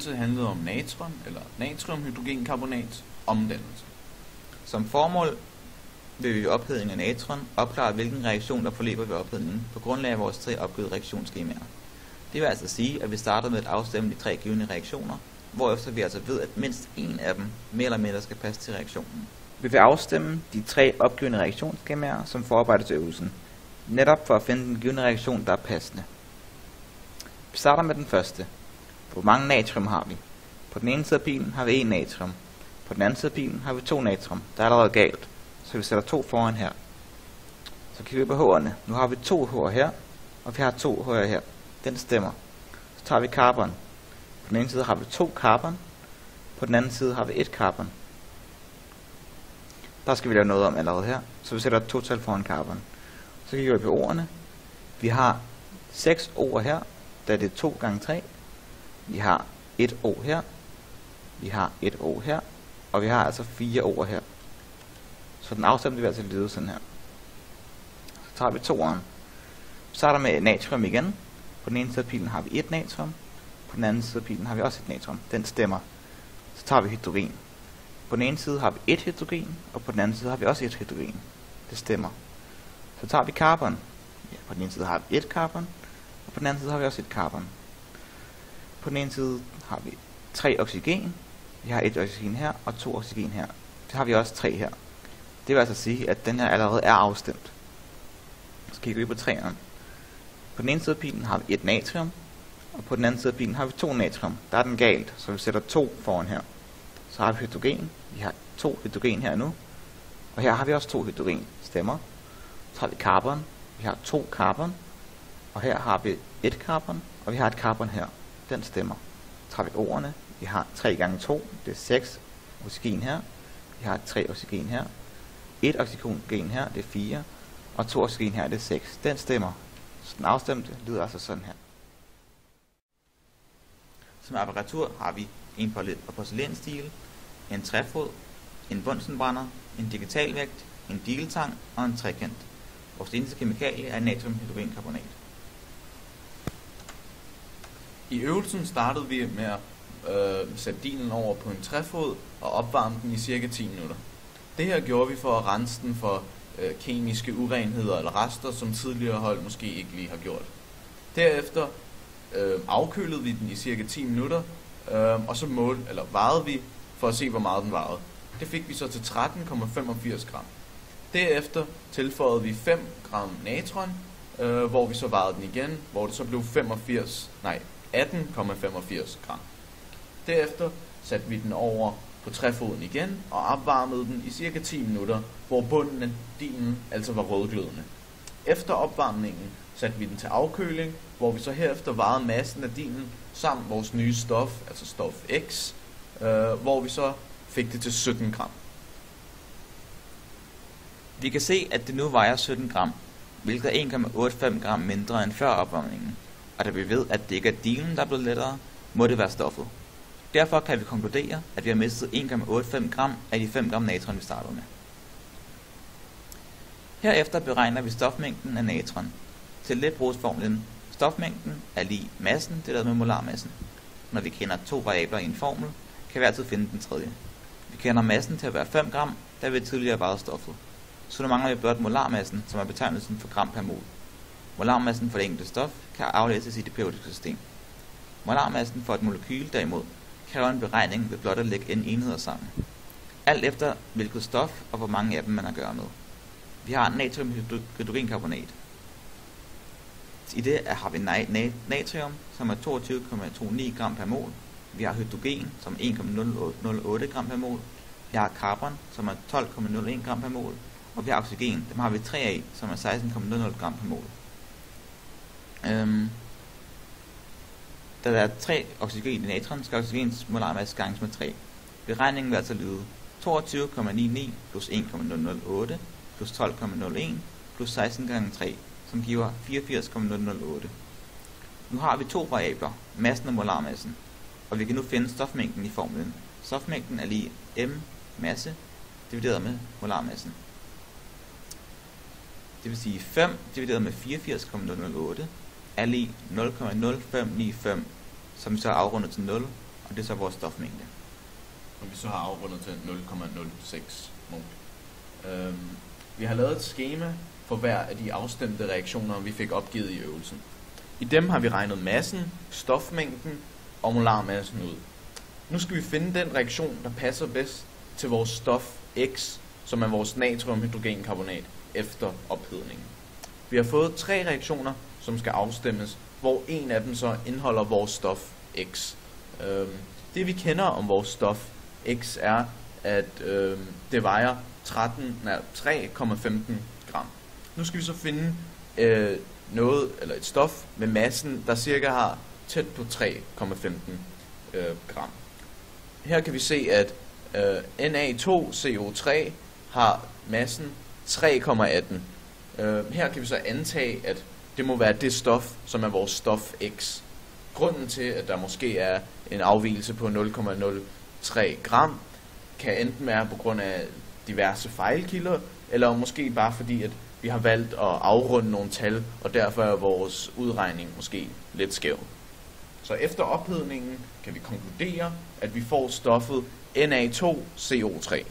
øvelse handlede om natron, eller natriumhydrogenkarbonat, omdannelse. Som formål vil vi ved ophedning af natron opklare, hvilken reaktion der forløber ved ophedningen på grundlag af vores 3 opgivede reaktionsskemaer. Det vil altså sige, at vi starter med at afstemme de 3 givne reaktioner, hvorefter vi altså ved, at mindst en af dem mere eller mindre skal passe til reaktionen. Vi vil afstemme de 3 opgivne reaktionsskemaer som forarbejde til øvelsen, netop for at finde den givne reaktion, der er passende. Vi starter med den første. Hvor mange natrium har vi? På den ene side af pilen har vi 1 natrium. På den anden side af pilen har vi 2 natrium. Der er allerede galt, så vi sætter 2 foran her. Så kigger vi på H'erne. Nu har vi 2 H'er her, og vi har 2 H'er her. Den stemmer. Så tager vi carbon. På den ene side har vi 2 carbon. På den anden side har vi 1 carbon. Der skal vi lave noget om allerede her, så vi sætter et 2-tal foran carbon. Så kigger vi på ordene. Vi har 6 O'er her, da det er 2 gange 3. Vi har 1 O her. Vi har 1 O her. Og vi har altså 4 O'er her. Så den afstemte vil altså lyde sådan her. Så tager vi 2'eren. Så starter med natrium igen. På den ene side af pilen har vi 1 natrium. På den anden side af pilen har vi også 1 natrium. Den stemmer. Så tager vi hydrogen. På den ene side har vi 1 hydrogen, og på den anden side har vi også 1 hydrogen. Det stemmer. Så tager vi carbon. Ja, på den ene side har vi 1 carbon, og på den anden side har vi også 1 carbon. På den ene side har vi 3 oxygen. Vi har 1 oxygen her, og 2 oxygen her. Det har vi også 3 her. Det vil altså sige, at den her allerede er afstemt. Så kigger vi på 3'eren. På den ene side af pilen har vi 1 natrium, og på den anden side af pilen har vi 2 natrium. Der er den galt, så vi sætter 2 foran her. Så har vi hydrogen. Vi har 2 hydrogen her nu. Og her har vi også 2 hydrogen. Stemmer. Så har vi carbon. Vi har 2 carbon. Og her har vi 1 carbon. Og vi har et carbon her. Den stemmer. Så har vi ordene. Vi har 3 gange 2. Det er 6 oxygen her. Vi har 3 oxygen her. 1 oxygen her. Det er 4. Og 2 oxygen her. Det er 6. Den stemmer. Så den afstemte lyder altså sådan her. Som apparatur har vi en porcelænsstil, en træfod, en bunsenbrænder, en digitalvægt, en digeltang og en trekant. Vores eneste kemikalie er natriumhydrogenkarbonat. I øvelsen startede vi med at sætte dilen over på en træfod og opvarme den i cirka 10 minutter. Det her gjorde vi for at rense den for kemiske urenheder eller rester, som tidligere hold måske ikke lige har gjort. Derefter afkølede vi den i cirka 10 minutter, og så vejede vi for at se, hvor meget den vejede. Det fik vi så til 13,85 gram. Derefter tilføjede vi 5 gram natron, hvor vi så vejede den igen, hvor det så blev 18,85 gram. Derefter satte vi den over på træfoden igen og opvarmede den i cirka 10 minutter, hvor bunden af dilen altså var rødglødende. Efter opvarmningen satte vi den til afkøling, hvor vi så herefter vejede massen af dilen samt vores nye stof, altså stof X, hvor vi så fik det til 17 gram. Vi kan se, at det nu vejer 17 gram, hvilket er 1,85 gram mindre end før opvarmningen. Og da vi ved, at det ikke er dilen, der er blevet lettere, må det være stoffet. Derfor kan vi konkludere, at vi har mistet 1,85 gram af de 5 gram natron, vi startede med. Herefter beregner vi stofmængden af natron. Til det bruges formlen stofmængden er lig massen delt med molarmassen. Når vi kender 2 variabler i en formel, kan vi altid finde den tredje. Vi kender massen til at være 5 gram, da vi tidligere vejede stoffet. Så nu mangler vi blot molarmassen, som er betegnelsen for gram per mol. Molarmassen for det enkelte stof kan aflæses i det periodiske system. Molarmassen for et molekyle derimod kræver en beregning ved blot at lægge n enheder sammen. Alt efter hvilket stof og hvor mange af dem man har at gøre med. Vi har natriumhydrogenkarbonat. I det har vi natrium, som er 22,29 gram per mol. Vi har hydrogen, som er 1,008 gram per mol. Vi har carbon, som er 12,01 gram per mol. Og vi har oxygen, dem har vi 3 af, som er 16,00 gram per mol. Da der er 3 oxygen i natron, skal oxygens molarmasse ganges med 3. Beregningen vil altså lyde 22,99 plus 1,008 plus 12,01 plus 16 gange 3, som giver 84,008. Nu har vi 2 variabler, massen og molarmassen, og vi kan nu finde stofmængden i formlen. Stofmængden er lige m masse divideret med molarmassen. Det vil sige 5 divideret med 84,008 er lige 0,0595, som så er afrundet til 0, og det er så vores stofmængde. Og vi så har afrundet til 0,06 mol. Vi har lavet et skema for hver af de afstemte reaktioner, vi fik opgivet i øvelsen. I dem har vi regnet massen, stofmængden og molarmassen ud. Nu skal vi finde den reaktion, der passer bedst til vores stof X, som er vores natriumhydrogenkarbonat efter ophedningen. Vi har fået 3 reaktioner, som skal afstemmes, hvor en af dem så indeholder vores stof X. Det vi kender om vores stof X er, at det vejer 3,15 gram. Nu skal vi så finde et stof med massen, der cirka har tæt på 3,15 gram. Her kan vi se, at Na2CO3 har massen 3,18. Her kan vi så antage, at det må være det stof, som er vores stof X. Grunden til, at der måske er en afvigelse på 0,03 gram, kan enten være på grund af diverse fejlkilder, eller måske bare fordi, at vi har valgt at afrunde nogle tal, og derfor er vores udregning måske lidt skæv. Så efter ophedningen kan vi konkludere, at vi får stoffet Na2CO3.